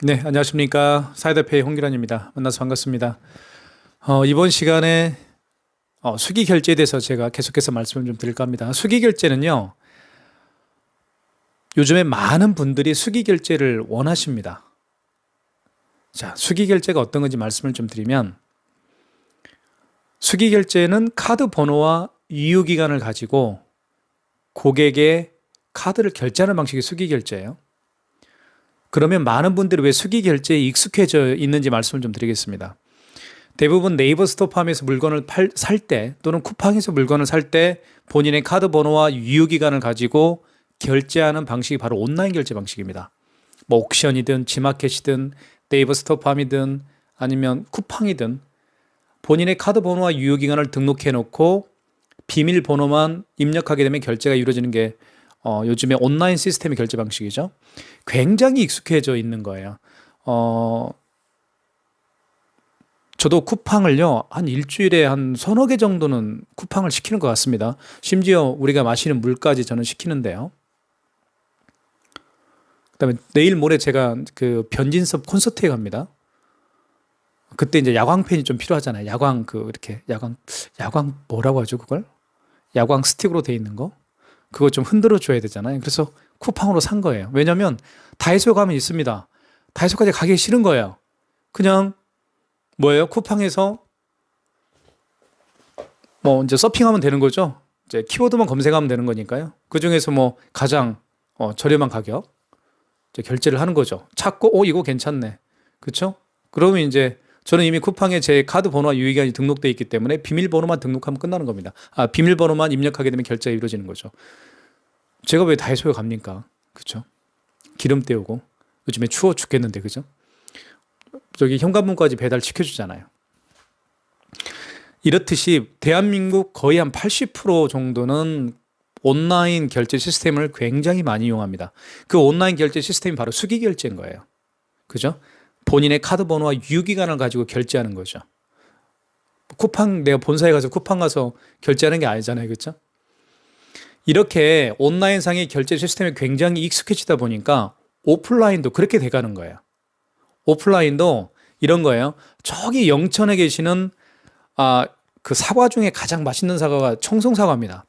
네, 안녕하십니까. 사이다페이 홍기란입니다. 만나서 반갑습니다. 이번 시간에 수기 결제에 대해서 제가 계속해서 말씀을 좀 드릴까 합니다. 수기 결제는요, 요즘에 많은 분들이 수기 결제를 원하십니다. 자, 수기 결제가 어떤 건지 말씀을 좀 드리면, 수기 결제는 카드 번호와 유효 기간을 가지고 고객의 카드를 결제하는 방식이 수기 결제예요. 그러면 많은 분들이 왜 수기 결제에 익숙해져 있는지 말씀을 좀 드리겠습니다. 대부분 네이버 스토어팜에서 물건을 살 때 또는 쿠팡에서 물건을 살 때 본인의 카드 번호와 유효 기간을 가지고 결제하는 방식이 바로 온라인 결제 방식입니다. 뭐 옥션이든 지마켓이든 네이버 스토어팜이든 아니면 쿠팡이든 본인의 카드 번호와 유효 기간을 등록해 놓고 비밀번호만 입력하게 되면 결제가 이루어지는 게 요즘에 온라인 시스템의 결제 방식이죠. 굉장히 익숙해져 있는 거예요. 저도 쿠팡을요, 한 일주일에 한 서너 개 정도는 쿠팡을 시키는 것 같습니다. 심지어 우리가 마시는 물까지 저는 시키는데요. 그다음에 내일 모레 제가 그 변진섭 콘서트에 갑니다. 그때 이제 야광펜이 좀 필요하잖아요. 야광 이렇게 야광 뭐라고 하죠 그걸? 야광 스틱으로 돼 있는 거? 그거 좀 흔들어 줘야 되잖아요. 그래서 쿠팡으로 산 거예요. 왜냐면 다이소 가면 있습니다. 다이소까지 가기 싫은 거예요. 그냥 뭐예요? 쿠팡에서 뭐 이제 서핑하면 되는 거죠. 이제 키워드만 검색하면 되는 거니까요. 그 중에서 뭐 가장 저렴한 가격 이제 결제를 하는 거죠. 찾고 이거 괜찮네. 그렇죠? 그러면 이제 저는 이미 쿠팡에 제 카드 번호와 유효기간이 등록되어 있기 때문에 비밀번호만 등록하면 끝나는 겁니다. 비밀번호만 입력하게 되면 결제가 이루어지는 거죠. 제가 왜 다이소에 갑니까? 그렇죠? 기름 때우고 요즘에 추워 죽겠는데 그죠? 저기 현관문까지 배달 시켜주잖아요. 이렇듯이 대한민국 거의 한 80% 정도는 온라인 결제 시스템을 굉장히 많이 이용합니다. 그 온라인 결제 시스템이 바로 수기 결제인 거예요. 그죠? 본인의 카드 번호와 유효기간을 가지고 결제하는 거죠. 쿠팡, 내가 본사에 가서 쿠팡 가서 결제하는 게 아니잖아요. 그렇죠? 이렇게 온라인상의 결제 시스템에 굉장히 익숙해지다 보니까 오프라인도 그렇게 돼가는 거예요. 오프라인도 이런 거예요. 저기 영천에 계시는 그 사과 중에 가장 맛있는 사과가 청송 사과입니다.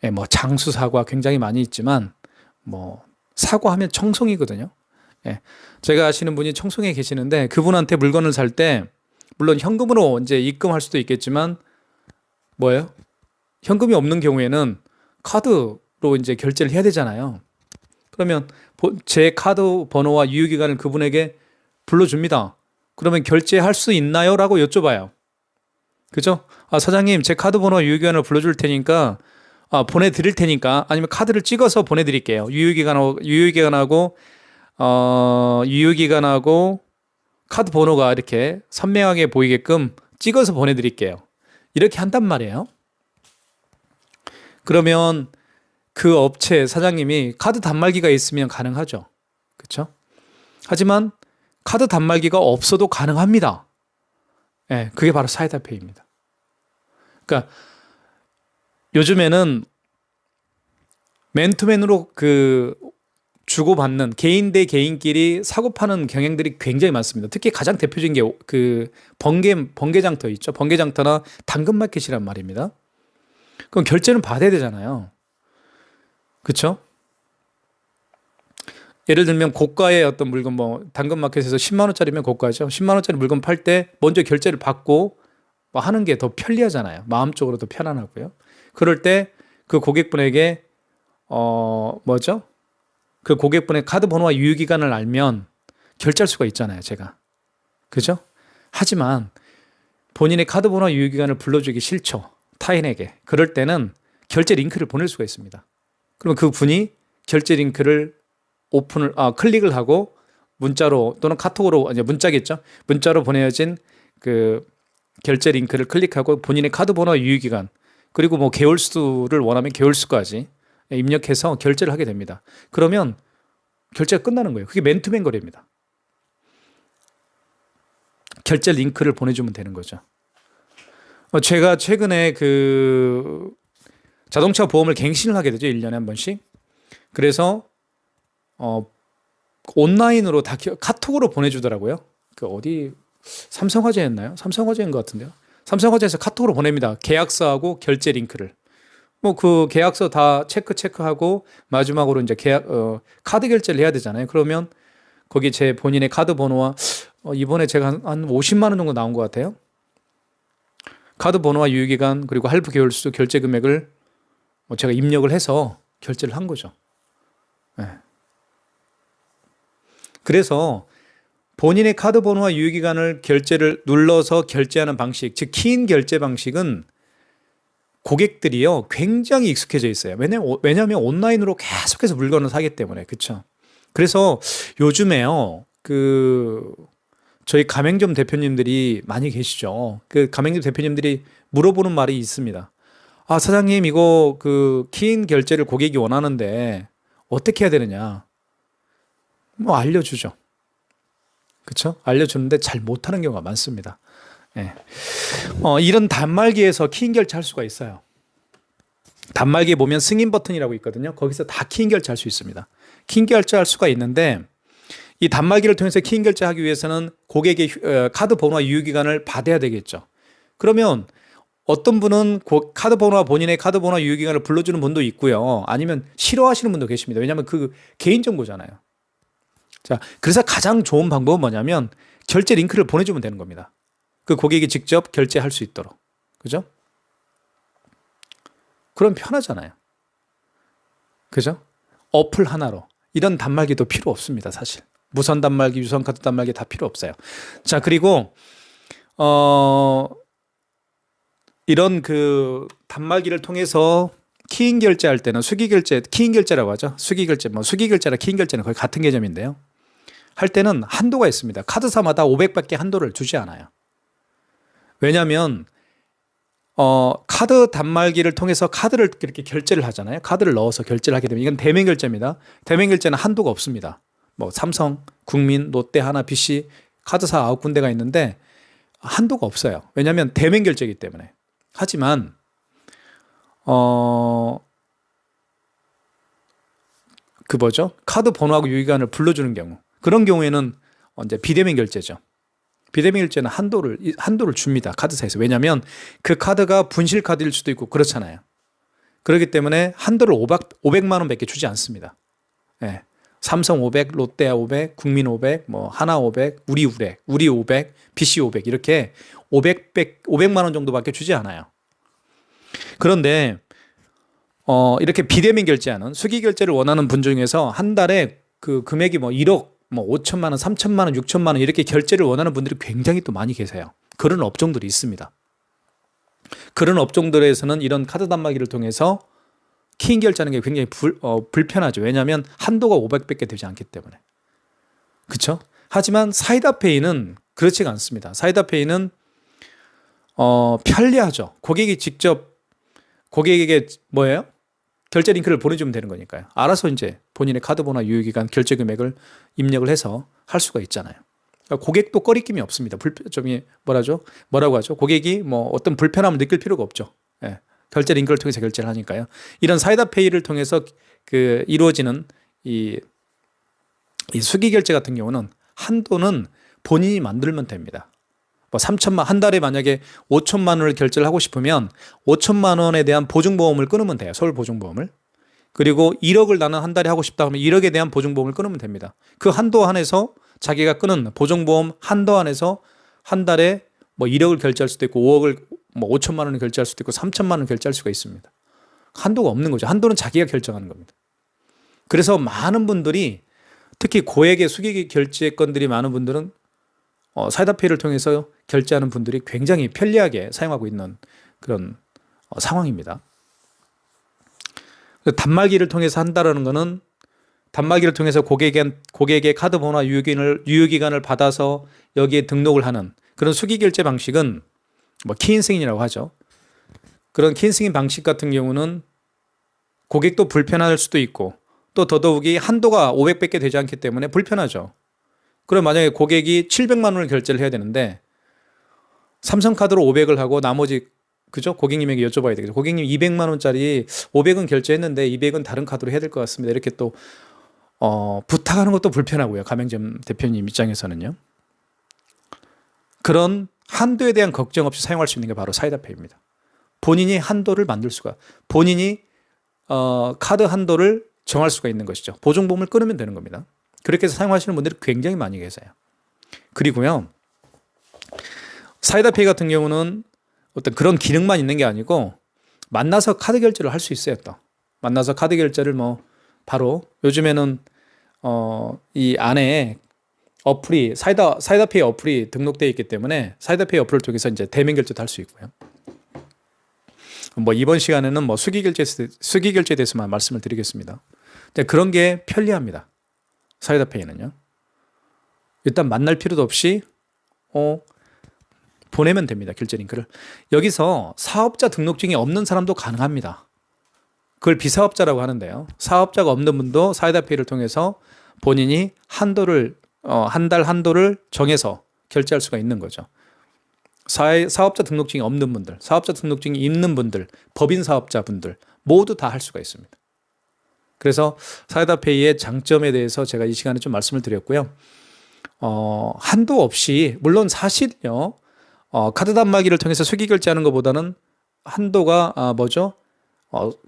예, 뭐 장수 사과 굉장히 많이 있지만 뭐 사과하면 청송이거든요. 예, 제가 아시는 분이 청송에 계시는데 그분한테 물건을 살 때 물론 현금으로 이제 입금할 수도 있겠지만 뭐예요? 현금이 없는 경우에는 카드로 이제 결제를 해야 되잖아요. 그러면 제 카드 번호와 유효기간을 그분에게 불러줍니다. 그러면 결제할 수 있나요? 라고 여쭤봐요. 그죠? 사장님, 제 카드 번호와 유효기간을 불러줄 테니까, 보내드릴 테니까, 아니면 카드를 찍어서 보내드릴게요. 유효기간하고 카드 번호가 이렇게 선명하게 보이게끔 찍어서 보내드릴게요. 이렇게 한단 말이에요. 그러면 그 업체 사장님이 카드 단말기가 있으면 가능하죠. 그렇죠? 하지만 카드 단말기가 없어도 가능합니다. 예, 그게 바로 사이다페이입니다. 그러니까 요즘에는 맨투맨으로 그 주고받는 개인 대 개인끼리 사고 파는 경향들이 굉장히 많습니다. 특히 가장 대표적인 게 그 번개장터 있죠. 번개장터나 당근마켓이란 말입니다. 그럼 결제는 받아야 되잖아요. 그렇죠? 예를 들면 고가의 어떤 물건 뭐 당근마켓에서 10만 원짜리면 고가죠. 10만 원짜리 물건 팔 때 먼저 결제를 받고 뭐 하는 게 더 편리하잖아요. 마음적으로도 편안하고요. 그럴 때 그 고객분에게 뭐죠? 그 고객분의 카드 번호와 유효기간을 알면 결제할 수가 있잖아요, 제가. 그죠? 하지만 본인의 카드 번호와 유효기간을 불러주기 싫죠. 타인에게. 그럴 때는 결제 링크를 보낼 수가 있습니다. 그러면 그 분이 결제 링크를 클릭을 하고 문자로 또는 카톡으로, 이제 문자겠죠? 문자로 보내진 그 결제 링크를 클릭하고 본인의 카드 번호와 유효기간, 그리고 뭐 개월수를 원하면 개월수까지 입력해서 결제를 하게 됩니다. 그러면 결제가 끝나는 거예요. 그게 맨투맨 거래입니다. 결제 링크를 보내주면 되는 거죠. 제가 최근에 그 자동차 보험을 갱신을 하게 되죠. 1년에 한 번씩. 그래서 온라인으로 다 카톡으로 보내주더라고요. 그 어디 삼성화재였나요? 삼성화재인 것 같은데요. 삼성화재에서 카톡으로 보냅니다. 계약서하고 결제 링크를. 뭐 그 계약서 다 체크하고 마지막으로 이제 카드 결제를 해야 되잖아요. 그러면 거기 제 본인의 카드 번호와 이번에 제가 한 50만 원 정도 나온 것 같아요. 카드 번호와 유효기간 그리고 할부 개월수 결제 금액을 제가 입력을 해서 결제를 한 거죠. 네. 그래서 본인의 카드 번호와 유효기간을 결제를 눌러서 결제하는 방식, 즉 키인 결제 방식은 고객들이요 굉장히 익숙해져 있어요. 왜냐하면 온라인으로 계속해서 물건을 사기 때문에. 그렇죠. 그래서 요즘에요 저희 가맹점 대표님들이 많이 계시죠. 그 가맹점 대표님들이 물어보는 말이 있습니다. 아, 사장님 이거 키인 결제를 고객이 원하는데 어떻게 해야 되느냐? 뭐 알려주죠. 그렇죠? 알려주는데 잘 못하는 경우가 많습니다. 예. 이런 단말기에서 키인 결제할 수가 있어요. 단말기에 보면 승인 버튼이라고 있거든요. 거기서 다 키인 결제할 수 있습니다. 키인 결제할 수가 있는데 이 단말기를 통해서 키인 결제하기 위해서는 고객의 카드 번호와 유효기간을 받아야 되겠죠. 그러면 어떤 분은 카드 번호와 본인의 카드 번호와 유효기간을 불러주는 분도 있고요. 아니면 싫어하시는 분도 계십니다. 왜냐하면 그 개인정보잖아요. 자, 그래서 가장 좋은 방법은 뭐냐면 결제 링크를 보내주면 되는 겁니다. 그 고객이 직접 결제할 수 있도록. 그죠? 그럼 편하잖아요. 그죠? 어플 하나로. 이런 단말기도 필요 없습니다, 사실. 무선 단말기, 유선 카드 단말기 다 필요 없어요. 자, 그리고, 이런 단말기를 통해서 키인 결제할 때는 키인 결제라고 하죠. 수기 결제랑 키인 결제는 거의 같은 개념인데요. 할 때는 한도가 있습니다. 카드사마다 500밖에 한도를 주지 않아요. 왜냐하면 카드 단말기를 통해서 카드를 이렇게 결제를 하잖아요. 카드를 넣어서 결제를 하게 되면 이건 대면 결제입니다. 대면 결제는 한도가 없습니다. 뭐 삼성, 국민, 롯데, 하나, BC 카드사 9군데가 있는데 한도가 없어요. 왜냐하면 대면 결제이기 때문에. 하지만 카드 번호하고 유효기간을 불러주는 경우, 그런 경우에는 이제 비대면 결제죠. 비대면 결제는 한도를 줍니다. 카드사에서. 왜냐하면 그 카드가 분실 카드일 수도 있고 그렇잖아요. 그렇기 때문에 한도를 500만 원밖에 주지 않습니다. 네. 삼성 500, 롯데 500, 국민 500, 뭐 하나 500, 우리 500, BC 500 이렇게 500만 원 정도밖에 주지 않아요. 그런데 이렇게 비대면 결제하는 수기 결제를 원하는 분 중에서 한 달에 그 금액이 뭐 1억, 뭐 5천만 원, 3천만 원, 6천만 원 이렇게 결제를 원하는 분들이 굉장히 또 많이 계세요. 그런 업종들이 있습니다. 그런 업종들에서는 이런 카드 단말기를 통해서 키인 결제하는 게 굉장히 불편하죠. 왜냐하면 한도가 500밖에 되지 않기 때문에. 그렇죠? 하지만 사이다페이는 그렇지가 않습니다. 사이다페이는 편리하죠. 고객이 직접 고객에게 뭐예요? 결제 링크를 보내주면 되는 거니까요. 알아서 이제 본인의 카드 번호와 유효기간 결제 금액을 입력을 해서 할 수가 있잖아요. 그러니까 고객도 꺼리낌이 없습니다. 뭐라고 하죠? 고객이 뭐 어떤 불편함을 느낄 필요가 없죠. 예. 결제 링크를 통해서 결제를 하니까요. 이런 사이다페이를 통해서 이루어지는 이 수기 결제 같은 경우는 한도는 본인이 만들면 됩니다. 뭐 3천만, 한 달에 만약에 5천만 원을 결제를 하고 싶으면 5천만 원에 대한 보증보험을 끊으면 돼요. 서울 보증보험을. 그리고 1억을 나는 한 달에 하고 싶다 하면 1억에 대한 보증보험을 끊으면 됩니다. 그 한도 안에서 자기가 끊은 보증보험 한도 안에서 한 달에 뭐 1억을 결제할 수도 있고 5억을 뭐 5천만 원을 결제할 수도 있고 3천만 원을 결제할 수가 있습니다. 한도가 없는 거죠. 한도는 자기가 결정하는 겁니다. 그래서 많은 분들이 특히 고액의 수기 결제 건들이 많은 분들은 사이다페이를 통해서 결제하는 분들이 굉장히 편리하게 사용하고 있는 그런 상황입니다. 단말기를 통해서 한다는 것은 단말기를 통해서 고객의 카드 번호와 유효기간을 받아서 여기에 등록을 하는 그런 수기 결제 방식은 뭐 키인 승인이라고 하죠. 그런 키인 승인 방식 같은 경우는 고객도 불편할 수도 있고 또 더더욱이 한도가 500밖에 되지 않기 때문에 불편하죠. 그럼 만약에 고객이 700만 원을 결제를 해야 되는데 삼성카드로 500을 하고 나머지 그죠? 고객님에게 여쭤봐야 되겠죠. 고객님 200만 원짜리 500은 결제했는데 200은 다른 카드로 해야 될 것 같습니다. 이렇게 또 부탁하는 것도 불편하고요. 가맹점 대표님 입장에서는요. 그런 한도에 대한 걱정 없이 사용할 수 있는 게 바로 사이다페이입니다. 본인이 한도를 만들 수가, 본인이 카드 한도를 정할 수가 있는 것이죠. 보증보험을 끊으면 되는 겁니다. 그렇게 해서 사용하시는 분들이 굉장히 많이 계세요. 그리고요, 사이다페이 같은 경우는 어떤 그런 기능만 있는 게 아니고 만나서 카드 결제를 할 수 있어요. 또 만나서 카드 결제를 뭐 바로 요즘에는 이 안에 어플이 사이다페이 어플이 등록되어 있기 때문에 사이다페이 어플을 통해서 이제 대면 결제도 할 수 있고요. 뭐 이번 시간에는 뭐 수기 결제에 대해서만 말씀을 드리겠습니다. 그런 게 편리합니다. 사이다페이는요. 일단 만날 필요도 없이 보내면 됩니다. 결제 링크를. 여기서 사업자 등록증이 없는 사람도 가능합니다. 그걸 비사업자라고 하는데요. 사업자가 없는 분도 사이다페이를 통해서 본인이 한도를 한 달 한도를 정해서 결제할 수가 있는 거죠. 사업자 등록증이 없는 분들, 사업자 등록증이 있는 분들, 법인 사업자분들 모두 다 할 수가 있습니다. 그래서 사이다페이의 장점에 대해서 제가 이 시간에 좀 말씀을 드렸고요. 한도 없이 물론 사실요. 카드 단말기를 통해서 수기 결제하는 것보다는 한도가 뭐죠?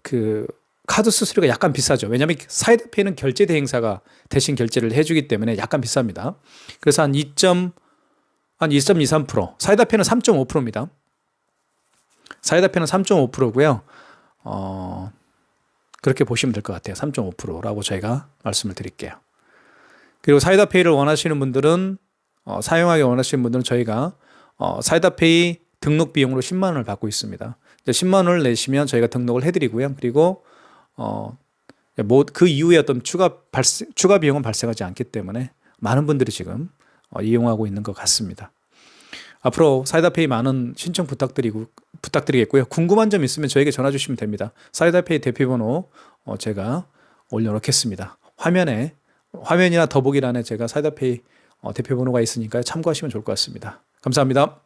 그 카드 수수료가 약간 비싸죠. 왜냐하면 사이다페이는 결제 대행사가 대신 결제를 해주기 때문에 약간 비쌉니다. 그래서 한 2.23%, 사이다페이는 3.5%입니다. 사이다페이는 3.5%고요. 그렇게 보시면 될 것 같아요. 3.5%라고 저희가 말씀을 드릴게요. 그리고 사이다페이를 원하시는 분들은 사용하기 원하시는 분들은 저희가 사이다페이 등록 비용으로 10만 원을 받고 있습니다. 10만 원을 내시면 저희가 등록을 해드리고요. 그리고 그 이후에 어떤 추가 비용은 발생하지 않기 때문에 많은 분들이 지금 이용하고 있는 것 같습니다. 앞으로 사이다페이 많은 신청 부탁드리겠고요. 궁금한 점 있으면 저에게 전화 주시면 됩니다. 사이다페이 대표번호 제가 올려놓겠습니다. 화면이나 더보기란에 제가 사이다페이 대표번호가 있으니까 참고하시면 좋을 것 같습니다. 감사합니다.